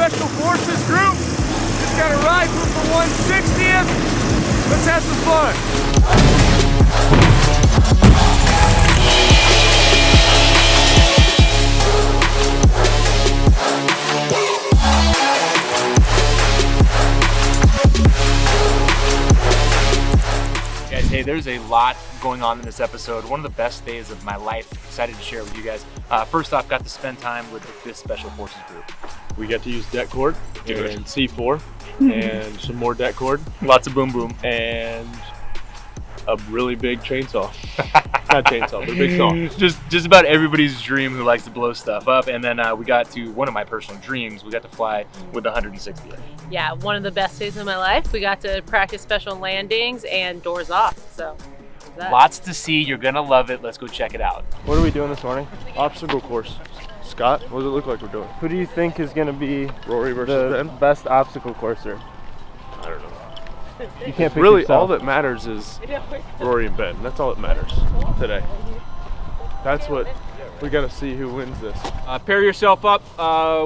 Special Forces group. Just got a rifle for 160th. Let's have some fun. Guys, hey, there's a lot going on in this episode. One of the best days of my life. Excited to share with you guys. First off, got to spend time with this Special Forces group. We got to use det cord and C4 and some more det cord. Lots of boom boom. And a really big chainsaw. Not chainsaw, but a big saw. Just about everybody's dream who likes to blow stuff up. And then we got to, one of my personal dreams, we got to fly with the 160th. Yeah, one of the best days of my life. We got to practice special landings and doors off, so. Lots to see, you're gonna love it. Let's go check it out. What are we doing this morning? Obstacle course. Scott, what does it look like we're doing? Who do you think is going to be Rory versus the Ben? best obstacle courser? I don't know. You can't pick Really, yourself. all that matters is Rory and Ben. That's all that matters today. That's what we got to see who wins this. Pair yourself up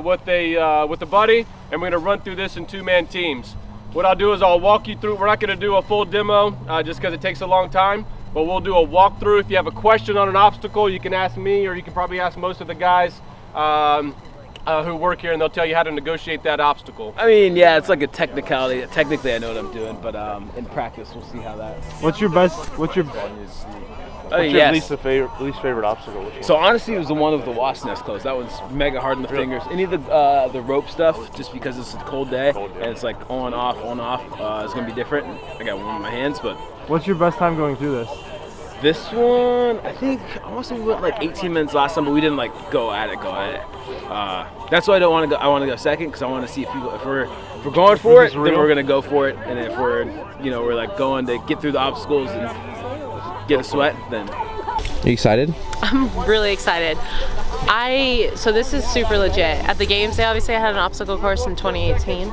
with a buddy, and we're gonna run through this in two-man teams. What I'll do is I'll walk you through. We're not gonna do a full demo just because it takes a long time, but we'll do a walkthrough. If you have a question on an obstacle, you can ask me, or you can probably ask most of the guys who work here, and they'll tell you how to negotiate that obstacle. I mean, yeah, it's like a technicality. Technically, I know what I'm doing, but in practice, we'll see how that. What's your least favorite obstacle? So honestly, it was the one with the wasp nest closed. That one's mega hard on the fingers. Any of the rope stuff, just because it's a cold day and it's like on off, it's gonna be different. I got one in my hands, but. What's your best time going through this? This one, I think I must have went like 18 minutes last time, but we didn't like go at it. That's why I don't want to go. I want to go second because I want to see if we're going for it, then we're gonna go for it, and if we're like going to get through the obstacles and get a sweat, then. Are you excited? I'm really excited. So this is super legit. At the games, they obviously had an obstacle course in 2018,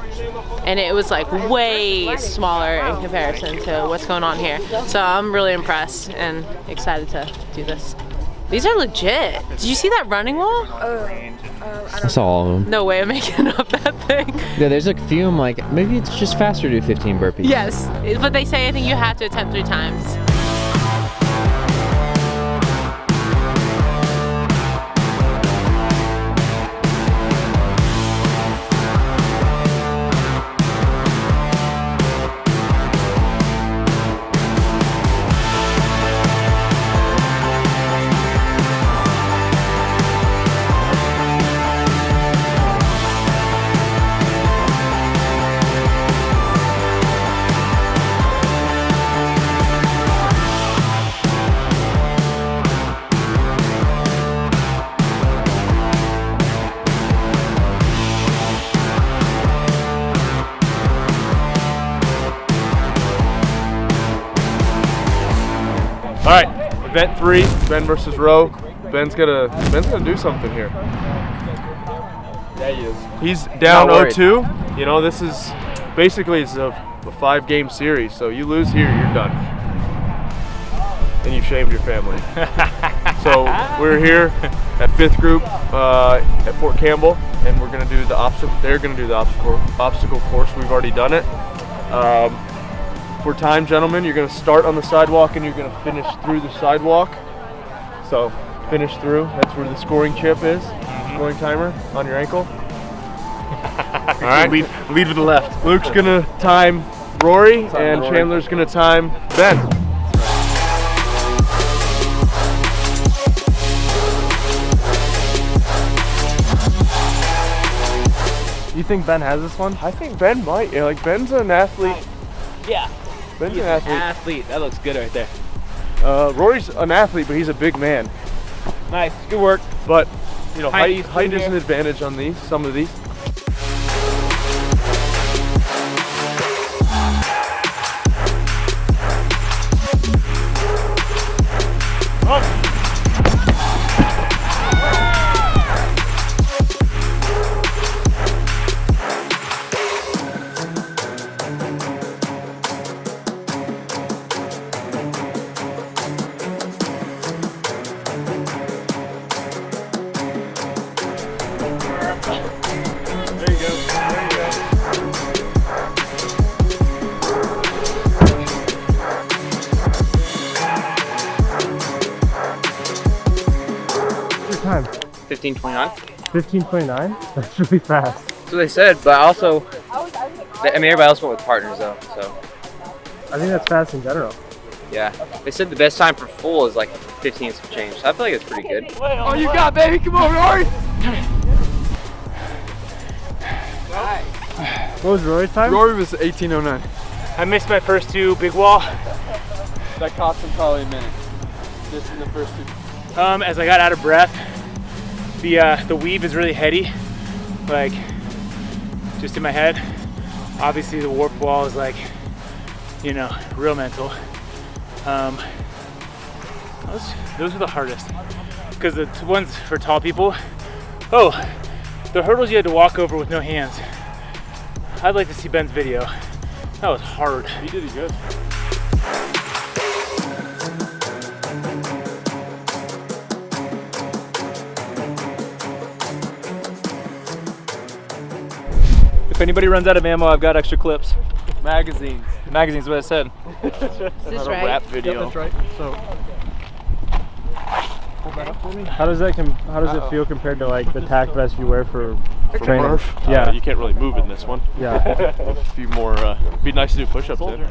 and it was like way smaller in comparison to what's going on here. So I'm really impressed and excited to do this. These are legit. Did you see that running wall? I saw all of them. No way I'm making up that thing. Yeah, there's like a few. I'm like, maybe it's just faster to do 15 burpees. Yes, but they say I think you have to attempt 3 times. All right, event 3, Ben versus Roe. Ben's gonna do something here. Yeah, he is. He's down Not worried. 0-2. You know, this is basically it's a 5-game series. So you lose here, you're done, and you shamed your family. So we're here at 5th group at Fort Campbell, and we're gonna do the obstacle. They're gonna do the obstacle course. We've already done it. For time, gentlemen, you're going to start on the sidewalk and you're going to finish through the sidewalk. So finish through. That's where the scoring chip is. Scoring timer on your ankle. All right. Lead with the left. Luke's going to time Rory, and Rory. Chandler's going to time Ben. You think Ben has this one? I think Ben might. Yeah, like Ben's an athlete. Yeah. Ben's He's an athlete. That looks good right there. Rory's an athlete, but he's a big man. Nice. Good work. But you know, Height is an advantage on these. Some of these. 15:29. 15:29? That's really fast. That's what they said, but also, I mean, everybody else went with partners though, so. I think that's fast in general. Yeah, they said the best time for full is like 15 some change. So I feel like it's pretty good. Oh, you got, baby! Come on, Rory! What was Rory's time? Rory was 18:09. I missed my first two big wall. That cost him probably a minute. Just in the first two. As I got out of breath, the weave is really heady, like just in my head. Obviously the warp wall is like, you know, real mental. Those are the hardest, because the ones for tall people, the hurdles you had to walk over with no hands. I'd like to see Ben's video. That was hard. He did it good. If anybody runs out of ammo, I've got extra clips. Magazines. Magazines, what I said. Is this right? Rap video. That's right. So, hold that up for me. How does it feel compared to like the tack vest you wear for training? Murph? Yeah. You can't really move in this one. Yeah. A few more. Be nice to do push-ups in.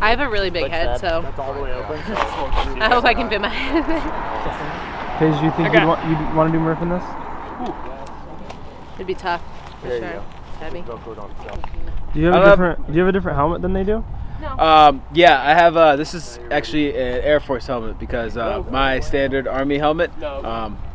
I have a really big head, so That's all the way open. I hope I can fit my head. Paige, do you think you'd want to do Murph in this? It'd be tough, for sure. It's heavy. Do you have a different helmet than they do? Yeah, I have. This is actually an Air Force helmet because my standard Army helmet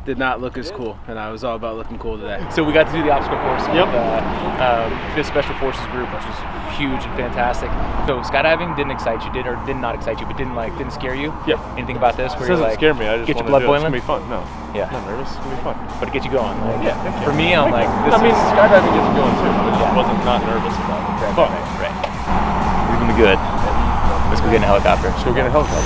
did not look as cool, and I was all about looking cool today. So we got to do the obstacle course with the Special Forces group, which was huge and fantastic. So skydiving didn't excite you, did not excite you, but didn't scare you? Yeah. Anything about this? It doesn't scare me. I just get your want blood to do it. It's boiling? gonna be fun. No. Yeah. I'm not nervous. It's gonna be fun. But it gets you going. Like, Yeah. For me, I'm like, this I mean, is skydiving gets you going too. I just wasn't not nervous about it. Fun. right. You're gonna be good. Let's go get in a helicopter. Let's go get a helicopter.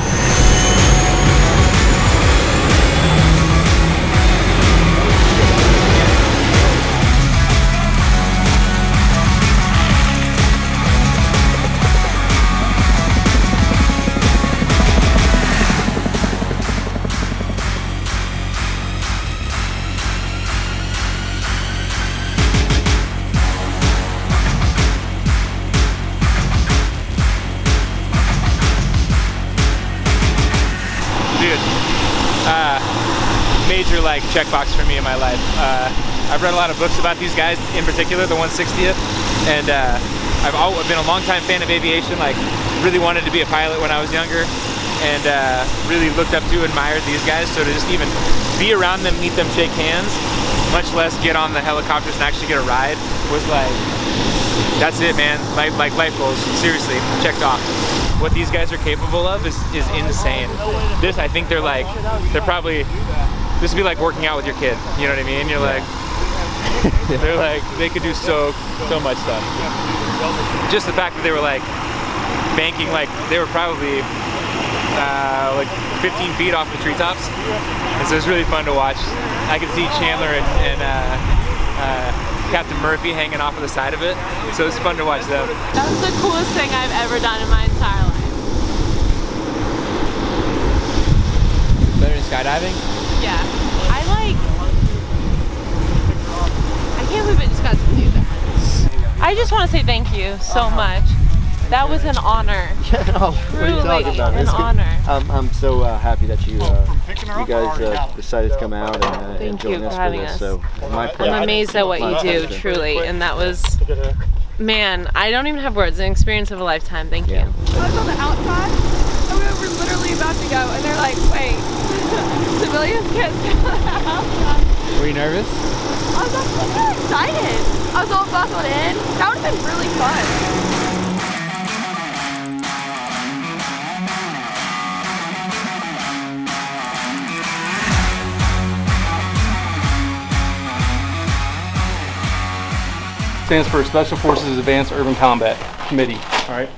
Major like checkbox for me in my life. I've read a lot of books about these guys, in particular the 160th, and I've been a longtime fan of aviation. Like, really wanted to be a pilot when I was younger, and really looked up to, admired these guys. So to just even be around them, meet them, shake hands, much less get on the helicopters and actually get a ride, was like, that's it, man. Like life goals, seriously, checked off. What these guys are capable of is insane. This, I think they're probably. This would be like working out with your kid, you know what I mean? You're like, they're like, they could do so much stuff. Just the fact that they were like banking, like they were probably like 15 feet off the treetops. And so it's really fun to watch. I could see Chandler and Captain Murphy hanging off of the side of it. So it's fun to watch them. That was the coolest thing I've ever done in my entire life. Better than skydiving? Yeah, I can't believe I just got to do that. I just want to say thank you so much. That was an honor. Yeah, no, what are you talking about? An honor. I'm so happy that you guys decided to come out and join us for this. So my pleasure. I'm amazed at what you do, truly, and that was, man, I don't even have words. An experience of a lifetime. Thank you. I was on the outside, and we were literally about to go, and they're like, wait, civilians can't go on the outside. Were you nervous? I was really excited. I was all buckled in. That would have been really fun. Stands for Special Forces Advanced Urban Combat Committee. All right.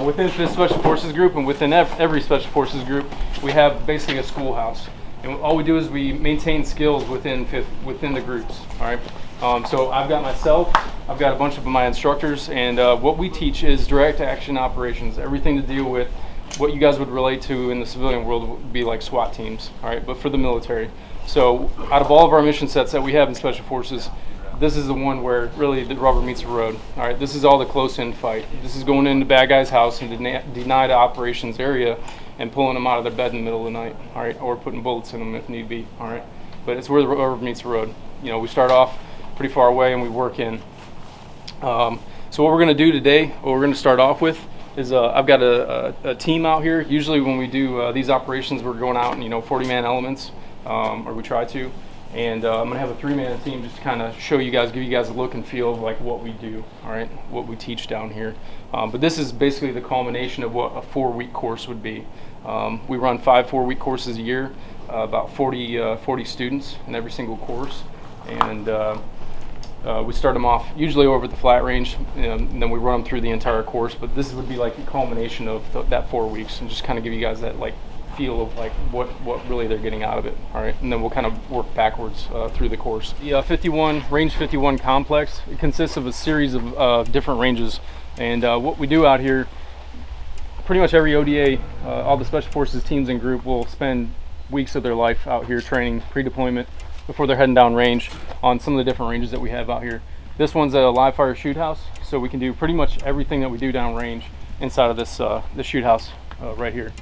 Within this Special Forces group and within every Special Forces group, we have basically a schoolhouse, and all we do is we maintain skills within the groups. All right. So I've got myself, I've got a bunch of my instructors, and what we teach is direct action operations. Everything to deal with what you guys would relate to in the civilian world would be like SWAT teams. All right, but for the military. So out of all of our mission sets that we have in Special Forces, this is the one where really the rubber meets the road. All right, this is all the close-in fight. This is going into bad guy's house and denied operations area and pulling them out of their bed in the middle of the night. All right, or putting bullets in them if need be. All right, but it's where the rubber meets the road. You know, we start off pretty far away and we work in. So what we're going to do today, what we're going to start off with is I've got a team out here. Usually when we do these operations, we're going out in 40-man elements, or we try to. And I'm gonna have a 3-man team just to kind of show you guys, give you guys a look and feel of like what we do, all right, what we teach down here. But this is basically the culmination of what a 4-week course would be. We run 5 4-week courses a year, about 40 students in every single course, and we start them off usually over at the flat range, and then we run them through the entire course. But this would be like the culmination of that 4 weeks, and just kind of give you guys that like feel of like what really they're getting out of it. All right, and then we'll kind of work backwards through the course. The range 51 complex, it consists of a series of different ranges, and what we do out here, pretty much every ODA, all the Special Forces teams and group will spend weeks of their life out here training pre-deployment before they're heading down range on some of the different ranges that we have out here. This one's a live fire shoot house, so we can do pretty much everything that we do down range inside of this shoot house right here,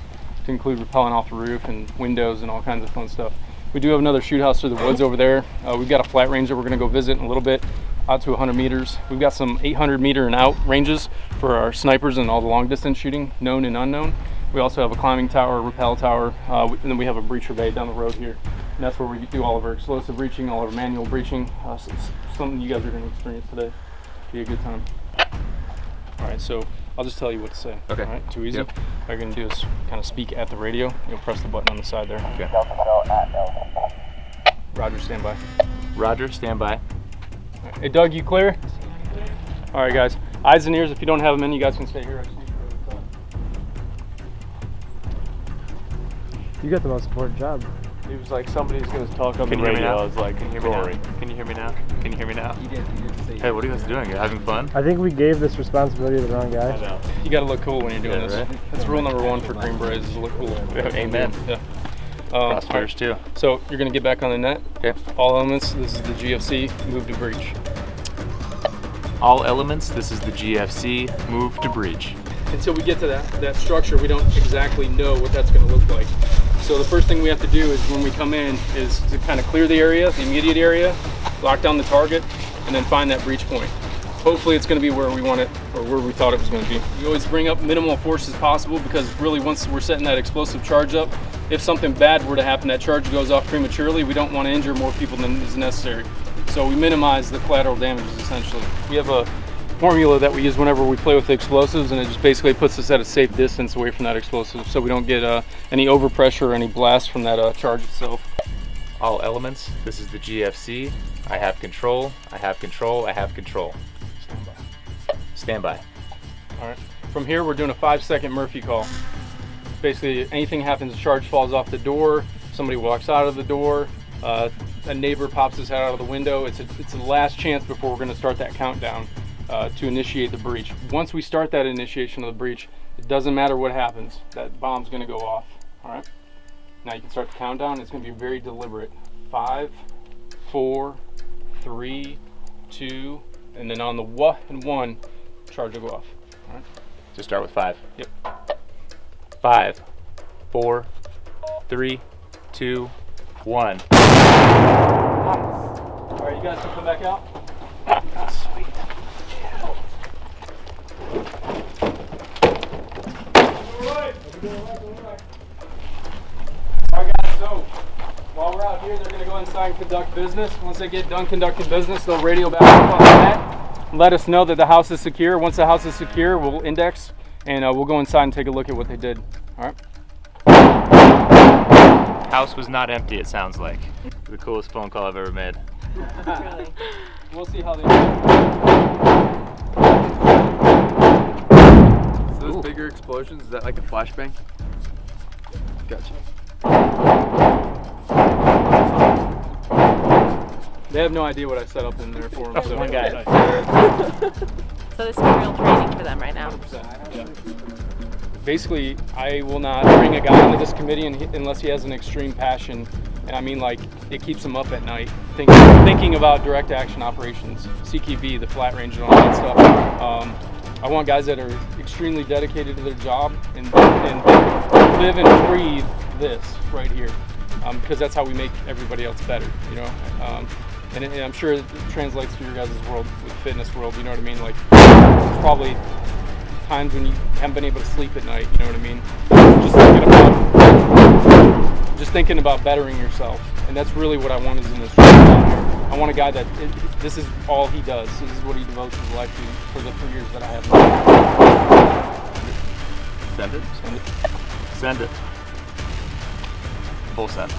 to include rappelling off the roof and windows and all kinds of fun stuff. We do have another shoot house through the woods over there. We've got a flat range that we're going to go visit in a little bit, out to 100 meters. We've got some 800 meter and out ranges for our snipers and all the long distance shooting, known and unknown. We also have a climbing tower, rappel tower, and then we have a breacher bay down the road here. And that's where we do all of our explosive breaching, all of our manual breaching. Something you guys are going to experience today. Be a good time. All right, so I'll just tell you what to say. Okay. All right, too easy. Yep. All you're going to do is kind of speak at the radio. You'll press the button on the side there. Okay. Roger, stand by. Roger, stand by. Right. Hey, Doug, you clear? All right, guys. Eyes and ears, if you don't have them in, you guys can stay here. You got the most important job. He was like, somebody's going to talk on the Can you hear me radio. now? I was like, Can you hear me now? Can you hear me now? Can you hear me now? Hey, what are you guys doing? You having fun? I think we gave this responsibility to the wrong guy. I know. You got to look cool when you're doing this. Right? That's rule number 1 for Green Berets, is look cool. Amen. Yeah. Crossfitters too. So you're going to get back on the net. Okay. All elements, this is the GFC, move to breach. All elements, this is the GFC, move to breach. Until we get to that structure, we don't exactly know what that's going to look like. So the first thing we have to do is when we come in is to kind of clear the area, the immediate area, lock down the target, and then find that breach point. Hopefully it's going to be where we want it, or where we thought it was going to be. We always bring up minimal force as possible, because really once we're setting that explosive charge up, if something bad were to happen, that charge goes off prematurely, we don't want to injure more people than is necessary. So we minimize the collateral damages essentially. We have a formula that we use whenever we play with the explosives, and it just basically puts us at a safe distance away from that explosive, so we don't get any overpressure or any blast from that charge itself. All elements, this is the GFC. I have control, I have control, I have control. Stand by. Stand by. All right. From here, we're doing a 5-second Murphy call. Basically, anything happens, the charge falls off the door, somebody walks out of the door, a neighbor pops his head out of the window. It's the last chance before we're going to start that countdown to initiate the breach. Once we start that initiation of the breach, it doesn't matter what happens. That bomb's going to go off. All right. Now you can start the countdown. It's going to be very deliberate. 5, 4, 3, 2, and then on the 1, charge will go off. All right. So start with 5. Yep. 5, 4, 3, 2, 1. Nice. All right, you guys can come back out. Sweet. Alright guys, so while we're out here, they're going to go inside and conduct business. Once they get done conducting business, they'll radio back up on the net and let us know that the house is secure. Once the house is secure, we'll index and we'll go inside and take a look at what they did. Alright. House was not empty, it sounds like. The coolest phone call I've ever made. Really? We'll see how they do. So those bigger explosions, is that like a flashbang? Gotcha. They have no idea what I set up in there for them. So one guy. So this is real training for them right now. 100%. Yeah. Basically, I will not bring a guy onto this committee unless he has an extreme passion. And I mean, like, it keeps them up at night, thinking about direct action operations, CQB, the flat range, and all that stuff. I want guys that are extremely dedicated to their job and live and breathe this right here, because that's how we make everybody else better, you know. And I'm sure it translates to your guys' world, with fitness world, you know what I mean? Like, there's probably times when you haven't been able to sleep at night, you know what I mean? Just thinking about bettering yourself. And that's really what I want is in this room down here. I want a guy that, this is all he does. This is what he devotes his life to for the 3 years that I have left. Send it. Send it. Send it. Full send.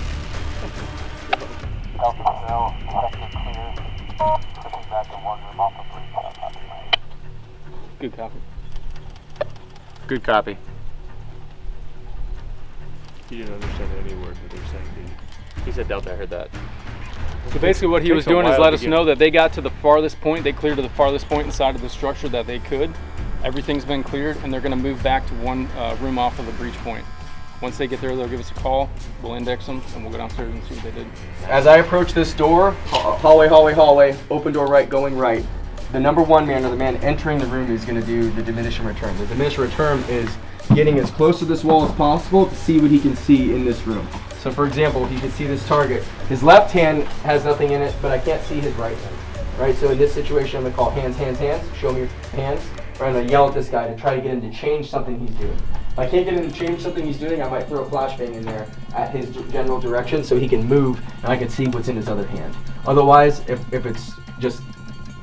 Good copy. Good copy. He didn't understand any word that they were saying, did he? He said Delta, I heard that. So basically what he was doing is let us know that they got to the farthest point, they cleared to the farthest point inside of the structure that they could. Everything's been cleared, and they're going to move back to one room off of the breach point. Once they get there, they'll give us a call, we'll index them, and we'll go downstairs and see what they did. As I approach this door, hallway, open door right, going right, the number one man or the man entering the room is going to do the diminish and return. The diminish and return is getting as close to this wall as possible to see what he can see in this room. So for example, if you can see this target, his left hand has nothing in it, but I can't see his right hand. Right, so in this situation, I'm gonna call hands, hands, hands, show me your hands. Right, I'm gonna yell at this guy to try to get him to change something he's doing. If I can't get him to change something he's doing, I might throw a flashbang in there at his general direction so he can move and I can see what's in his other hand. Otherwise, if it's just,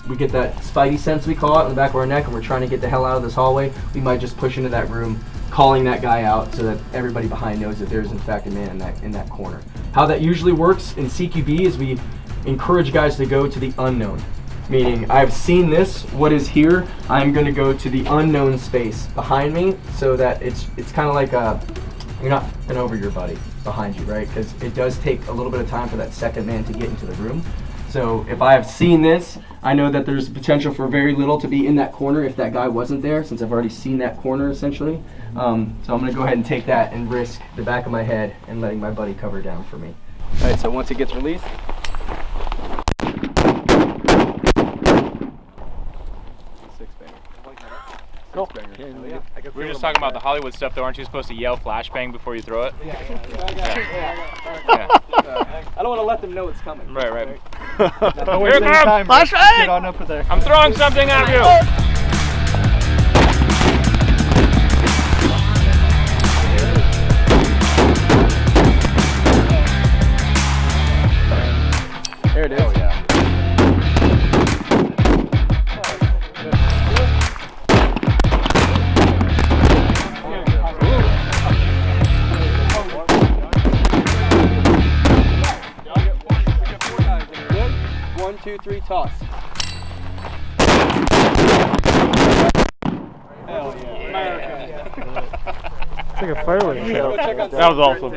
we get that spidey sense, we call it, in the back of our neck, and we're trying to get the hell out of this hallway, we might just push into that room, calling that guy out so that everybody behind knows that there's in fact a man in that corner. How that usually works in CQB is we encourage guys to go to the unknown. Meaning, I've seen this, what is here, I'm going to go to the unknown space behind me so that it's kind of like you're not f***ing over your buddy behind you, right? Because it does take a little bit of time for that second man to get into the room. So if I have seen this, I know that there's potential for very little to be in that corner if that guy wasn't there, since I've already seen that corner essentially. So I'm going to go ahead and take that and risk the back of my head and letting my buddy cover down for me. All right, so once it gets released, cool. We were just talking about the Hollywood stuff though. Aren't you supposed to yell flashbang before you throw it? Yeah. I don't want to let them know it's coming. Right. Here it comes! Flashbang! Get on up there. I'm throwing something at you! There it is. Oh, yeah. Good. 1, 2, 3, toss. Hell yeah. America. It's like a fireworks show. That was awesome.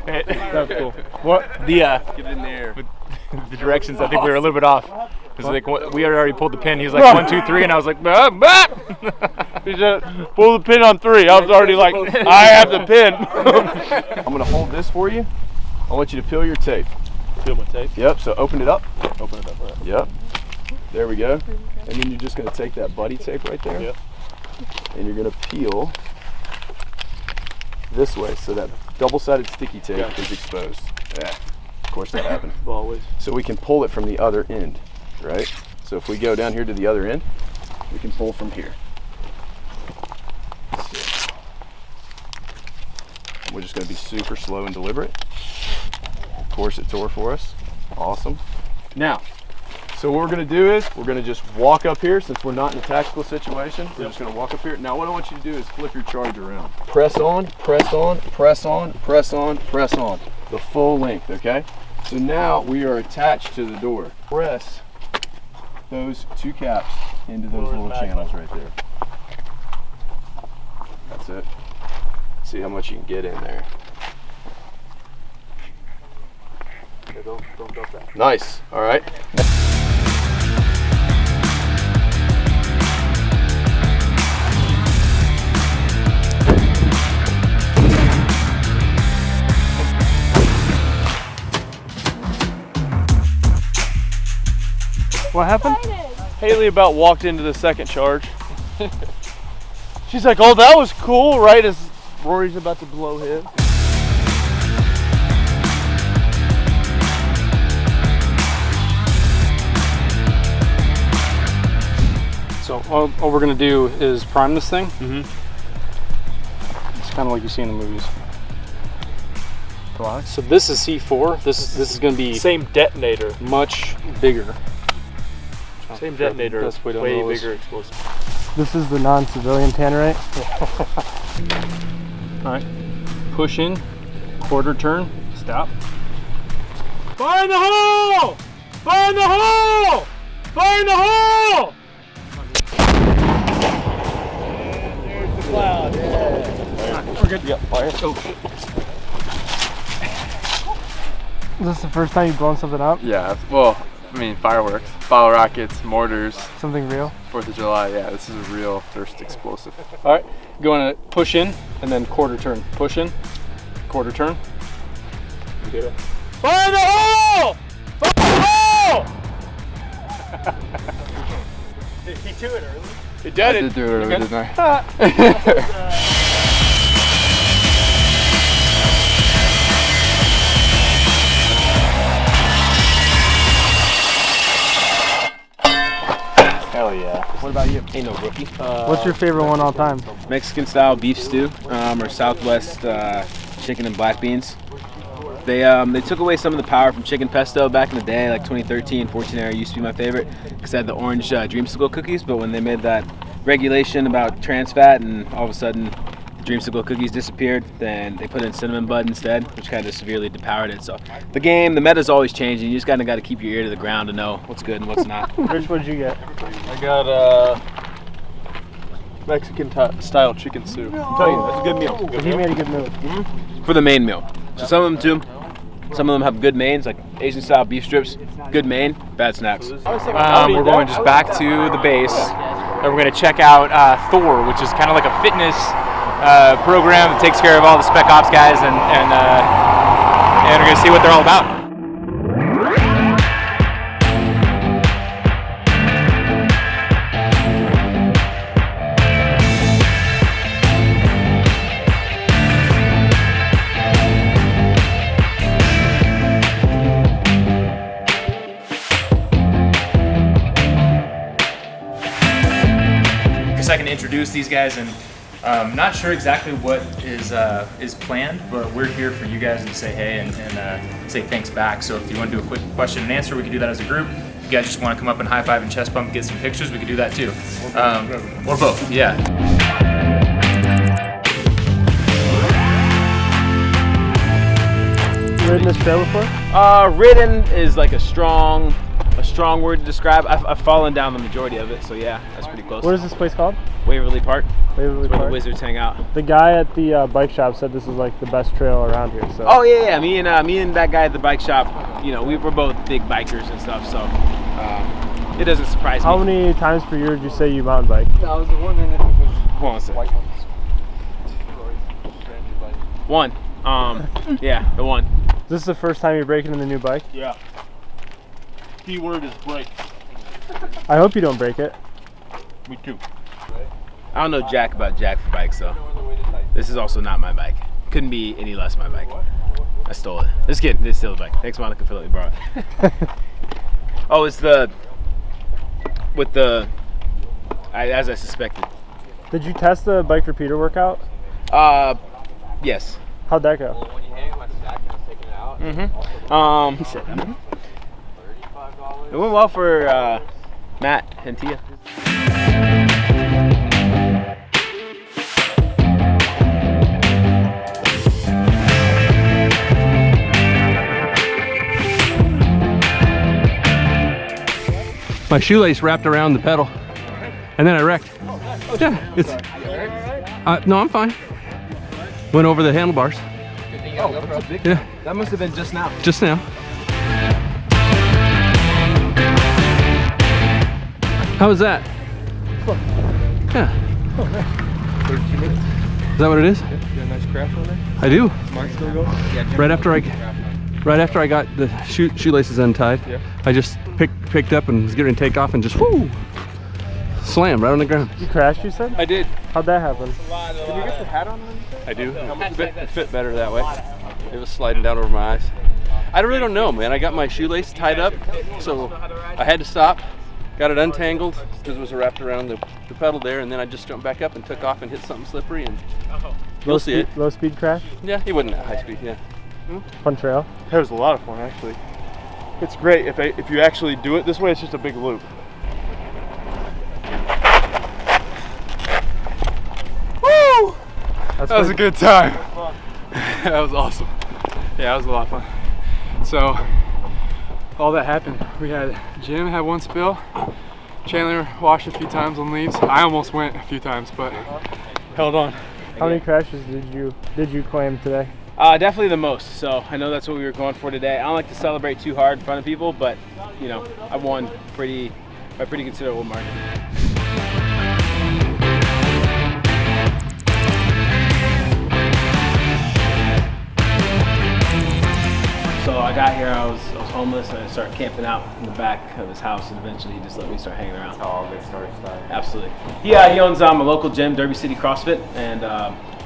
That was cool. What? Get in there. The directions, I think we were a little bit off. Because like we had already pulled the pin. He was like 1, 2, 3, and I was like, bah, bah. He said, pull the pin on 3. I was already like, I have the pin. I'm gonna hold this for you. I want you to peel your tape. Peel my tape? Yep, so open it up. Open it up, right. Yep. There we go. And then you're just gonna take that buddy tape right there. Yep. And you're gonna peel this way so that double-sided sticky tape is exposed. Yeah. Of course that happened. Always. So we can pull it from the other end, right? So if we go down here to the other end, we can pull from here. We're just going to be super slow and deliberate. Of course it tore for us. Awesome. Now, so what we're going to do is we're going to just walk up here since we're not in a tactical situation. We're just going to walk up here. Now what I want you to do is flip your charge around. Press on, press on, press on, press on, press on. The full length, okay? So now we are attached to the door. Press those 2 caps into those little channels right there. That's it. See how much you can get in there. Okay, don't dump that. Nice. All right. What happened? Haley about walked into the second charge. She's like, oh, that was cool, right as Rory's about to blow his. So all we're gonna do is prime this thing. It's kind of like you see in the movies. So this is C4. This is gonna be same detonator, much bigger. Same detonator, way bigger explosive. This is the non-civilian tannerite. All right, push in, quarter turn, stop. Fire in the hole! Fire in the hole! Fire in the hole! There's the cloud. Yeah. We're good. Yep. Fire. Oh shit. Is this the first time you've blown something up? Yeah. Well, I mean, fireworks, bottle rockets, mortars. Something real? 4th of July, yeah, this is a real first explosive. All right, going to push in and then quarter turn. Push in, quarter turn. Fire in the hole! Fire in the hole! Did he do it early? He did I it. did do it early, didn't I? Hell yeah. What about you? Ain't no rookie. What's your favorite one all time? Mexican style beef stew, or Southwest chicken and black beans. They took away some of the power from chicken pesto back in the day, like 2013, 14 era used to be my favorite because I had the orange dreamsicle cookies. But when they made that regulation about trans fat and all of a sudden the dreamsicle cookies disappeared, then they put in cinnamon bud instead, which kind of severely depowered it. So the meta's always changing. You just kind of got to keep your ear to the ground to know what's good and what's not. Rich, what did you get? I got Mexican style chicken soup. I'm telling you, that's a good meal. So he made a good move. For the main meal. So some of them have good mains, like Asian style beef strips, good main, bad snacks. We're going just back to the base, and we're going to check out Thor, which is kind of like a fitness program that takes care of all the Spec Ops guys, and we're going to see what they're all about. I can introduce these guys, and not sure exactly what is planned, but we're here for you guys to say hey and say thanks back. So if you want to do a quick question and answer, we can do that as a group. If you guys just want to come up and high five and chest bump and get some pictures, we can do that too. Or both, yeah. Ridden this trail before? Ridden is like a strong word to describe. I've fallen down the majority of it, so yeah, that's pretty close. What is this place called? Waverly Park. Waverly Park. Where the Wizards hang out. The guy at the bike shop said this is like the best trail around here. So. Oh yeah, me and that guy at the bike shop, you know, we were both big bikers and stuff, so it doesn't surprise me. How many times per year did you say you mountain bike? I was wondering if it was. Hold on a second. One. Yeah, the one. Is this the first time you're breaking in the new bike? Yeah. Key word is break. I hope you don't break it. Me too. I don't know jack about jack for bikes, so this is also not my bike. Couldn't be any less my bike. I stole it. Just kidding. This is still a bike. Thanks, Monica, for letting me borrow it. Oh, it's as I suspected. Did you test the bike repeater workout? Yes. How'd that go? He said, it went well for Matt and Tia. My shoelace wrapped around the pedal, and then I wrecked. Yeah, it's. No, I'm fine. Went over the handlebars. Oh, that's a big. Yeah. That must have been just now. Just now. How was that? Yeah. Oh, nice. 13 minutes. Is that what it is? Yeah, you got a nice craft on there? I do. Does Mark still go? Yeah. Right after I got the shoelaces untied, yeah. I just picked up and was getting to take off and just whoo, slammed right on the ground. You crashed, you said? I did. How'd that happen? Did you get the hat on? I do. It fit better that way. It was sliding down over my eyes. I really don't know, man. I got my shoelace tied up, so I had to stop. Got it untangled because it was wrapped around the pedal there, and then I just jumped back up and took off and hit something slippery, and you'll see it. Low speed crash? Yeah, it wasn't that high speed, yeah. Fun trail? It was a lot of fun, actually. It's great. If you actually do it this way, it's just a big loop. Woo! That was a good time. That was awesome. Yeah, it was a lot of fun. So, all that happened. We had Jim had one spill. Chandler washed a few times on leaves. I almost went a few times, but held on. How many crashes did you claim today? Definitely the most. So I know that's what we were going for today. I don't like to celebrate too hard in front of people, but you know, I won by pretty considerable margin. So I got here, I was homeless, and I started camping out in the back of his house, and eventually he just let me start hanging around. That's how all good stories start. Absolutely. Yeah, he owns a local gym, Derby City CrossFit, and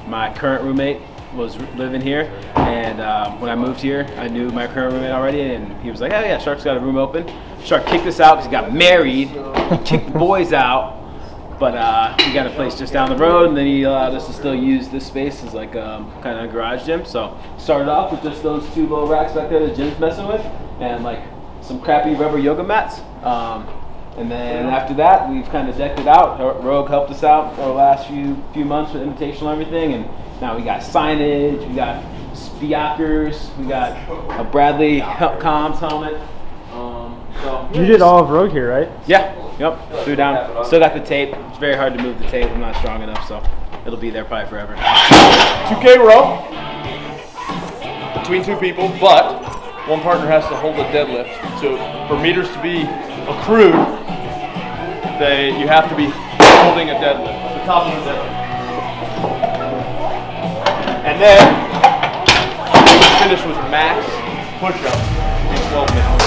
my current roommate was living here, and when I moved here, I knew my current roommate already, and he was like, oh yeah, Shark's got a room open. Shark kicked us out because he got married, kicked the boys out, but we got a place just down the road, and then he allowed us to still use this space as like kind of a garage gym. So started off with just those two little racks back there that Jim's messing with, and like some crappy rubber yoga mats. And then after that, we've kind of decked it out. Rogue helped us out for the last few months with invitational and everything, and now we got signage, we got speakers, we got a Bradley comms helmet. So you did all of Rogue here, right? Yeah. Yep. Threw down. Still got the tape. It's very hard to move the tape. I'm not strong enough, so it'll be there probably forever. 2K row between two people, but one partner has to hold a deadlift. So for meters to be accrued, you have to be holding a deadlift. The top of the deadlift. And then we finish with max push-ups in 12 minutes.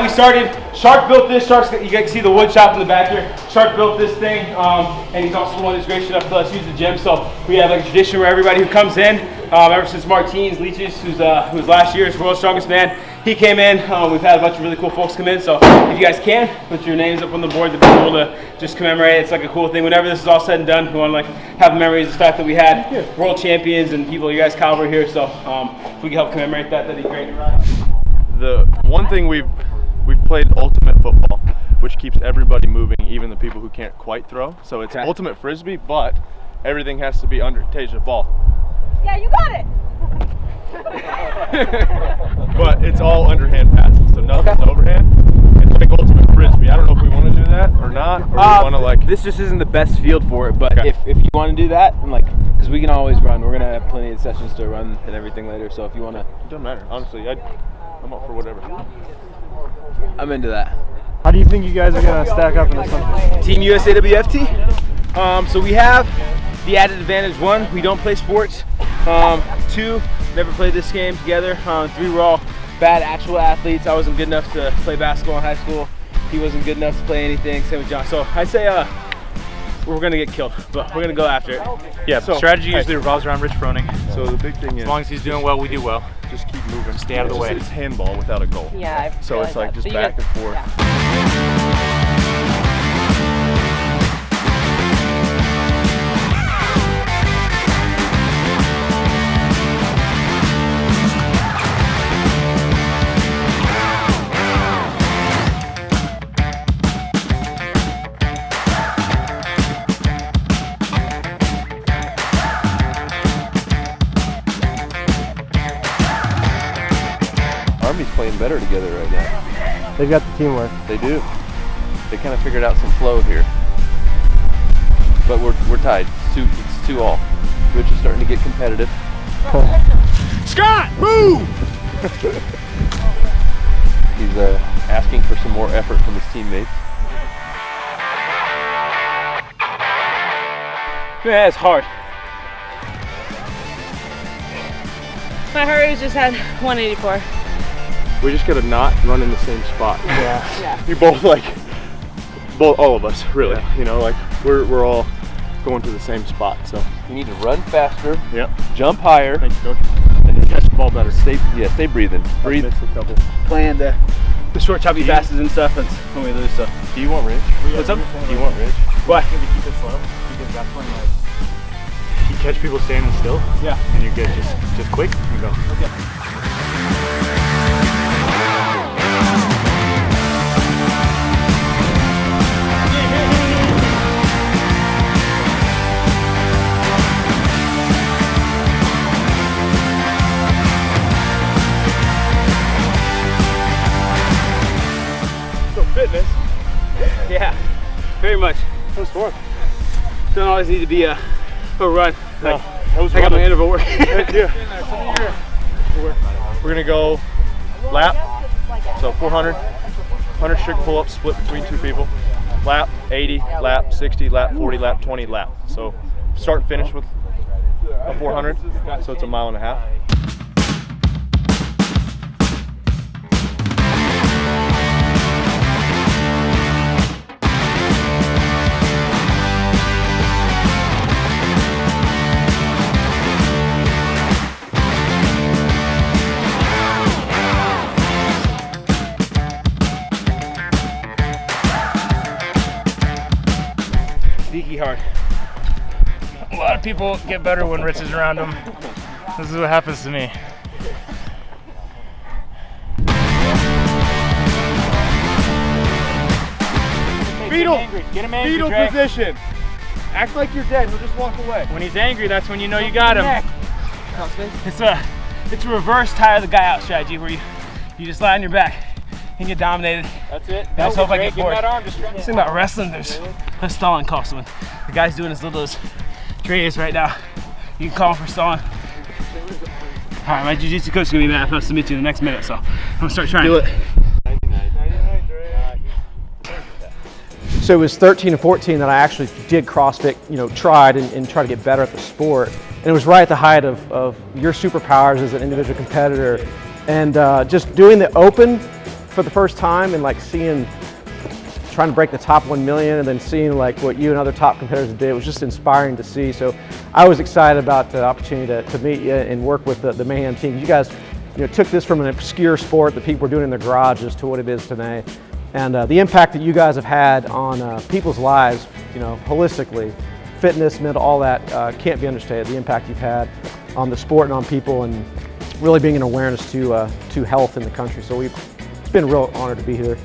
We started, Shark built this, you guys can see the wood shop in the back here. Shark built this thing, and he's also the one who's gracious enough to let us use the gym. So we have like a tradition where everybody who comes in, ever since Martins Leaches, who's last year's World's Strongest Man, he came in. We've had a bunch of really cool folks come in, so if you guys can, put your names up on the board to be able to just commemorate. It's like a cool thing. Whenever this is all said and done, we want to like have memories of the fact that we had world champions and people of you guys' caliber here. So if we can help commemorate that, that'd be great. The one thing we've played ultimate football, which keeps everybody moving, even the people who can't quite throw. So it's ultimate frisbee, but everything has to be under the ball. Yeah, you got it. But it's all underhand passes, so nothing's overhand. It's like ultimate frisbee. I don't know if we want to do that or not, or we want to like. This just isn't the best field for it, but if you want to do that, and like, because we can always run. We're gonna have plenty of sessions to run and everything later. So if you want to, it doesn't matter. Honestly, I'm up for whatever. I'm into that. How do you think you guys are gonna stack up in this one? Team USA WFT. So we have the added advantage: 1, we don't play sports. 2, never played this game together. 3, we're all bad actual athletes. I wasn't good enough to play basketball in high school. He wasn't good enough to play anything. Same with John. So I say we're gonna get killed, but we're gonna go after it. Yeah. So, strategy usually revolves around Rich Froning. So the big thing is, as long as he's doing well, we do well. Just keep moving. Stay out of the way. It's handball without a goal. Yeah. So it's like just back and forth. Yeah. Army's playing better together right now. They've got the teamwork. They do. They kind of figured out some flow here. But we're tied. It's 2-all. Rich is starting to get competitive. Scott, move! He's asking for some more effort from his teammates. Yeah, it's hard. My heart rate just had 184. We just gotta not run in the same spot. Yeah. You both all of us, really. Yeah. You know, like we're all going to the same spot. So you need to run faster. Yeah. Jump higher. Thanks, Coach. And catch the ball better. Stay breathing. Breathe. A couple. Playing the short choppy passes and stuff. That's when we lose. So. Do you want Rich? What's up? Do you want Rich? What? Maybe keep it slow because that's when like you catch people standing still. Yeah. And you're good. Just quick and go. Okay. Fitness. Yeah, very much. That was fun. Don't always need to be a run. No, like, that was I got my interval work. Yeah. We're gonna go lap. So 400, 100 strict pull-ups split between 2 people. Lap 80, lap 60, lap 40, lap 20, lap. So start and finish with a 400. So it's a 1.5 miles. Sneaky hard. A lot of people get better when Rich is around them. This is what happens to me. Fetal position. Act like you're dead. He'll just walk away. When he's angry, that's when you know you got him. It's a reverse tire the guy out strategy where you just lie on your back and get dominated. That's it. I just hope I get bored. This This thing about wrestling, there's a stalling call. So when the guy's doing his little trays right now, you can call him for stalling. All right, my jiu-jitsu coach is gonna be mad if I submit you in the next minute, so I'm gonna start trying. Do it. So it was 13 and 14 that I actually did CrossFit, tried and tried to get better at the sport. And it was right at the height of your superpowers as an individual competitor. And just doing the open for the first time and trying to break the top 1 million and then seeing what you and other top competitors did was just inspiring to see. So I was excited about the opportunity to meet you and work with the Mayhem team. You guys took this from an obscure sport that people were doing in their garages to what it is today. And the impact that you guys have had on people's lives, holistically, fitness, mental, all that can't be understated. The impact you've had on the sport and on people, and really being an awareness to health in the country. So it's been a real honor to be here.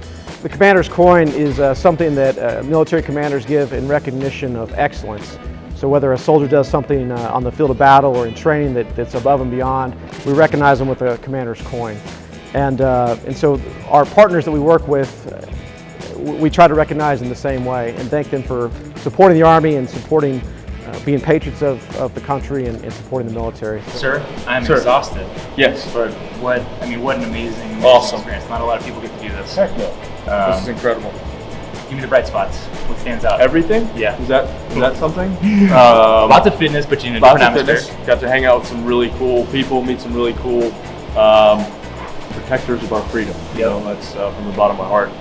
The Commander's Coin is something that military commanders give in recognition of excellence. So whether a soldier does something on the field of battle or in training that's above and beyond, we recognize them with a Commander's Coin. And so our partners that we work with, we try to recognize in the same way and thank them for supporting the Army and supporting, being patriots of the country and supporting the military. Sir, I'm exhausted. Yes. But what an amazing Awesome experience. Not a lot of people get to do this. Heck no. This is incredible. Give me the bright spots. What stands out? Everything? Yeah. Is that something? Lots of fitness, but different atmosphere. Got to hang out with some really cool people, meet some really cool protectors of our freedom. That's from the bottom of my heart.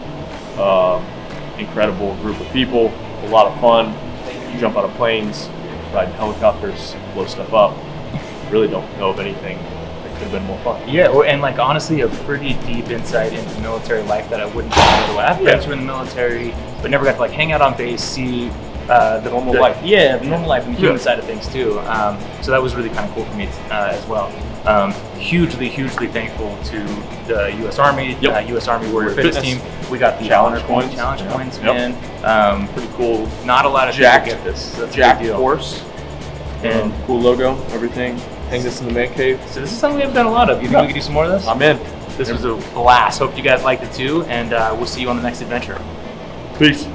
Incredible group of people, a lot of fun. You jump out of planes, ride in helicopters, blow stuff up. Really don't know of anything that could have been more fun. Yeah, and honestly, a pretty deep insight into military life that I wouldn't have known. I have friends who are in the military, but never got to hang out on base, see the normal life. Yeah, the normal life and the human side of things too. So that was really kind of cool for me as well. Hugely thankful to the U.S. Army, U.S. Army Warrior Fitness Team. We got the challenge points, man. Pretty cool. Not a lot of people get this. That's Jack a big deal. Horse. And cool logo, everything. Hang this in the man cave. So this is something we haven't done a lot of. You think we could do some more of this? I'm in. This was a blast. Hope you guys liked it too, and we'll see you on the next adventure. Peace.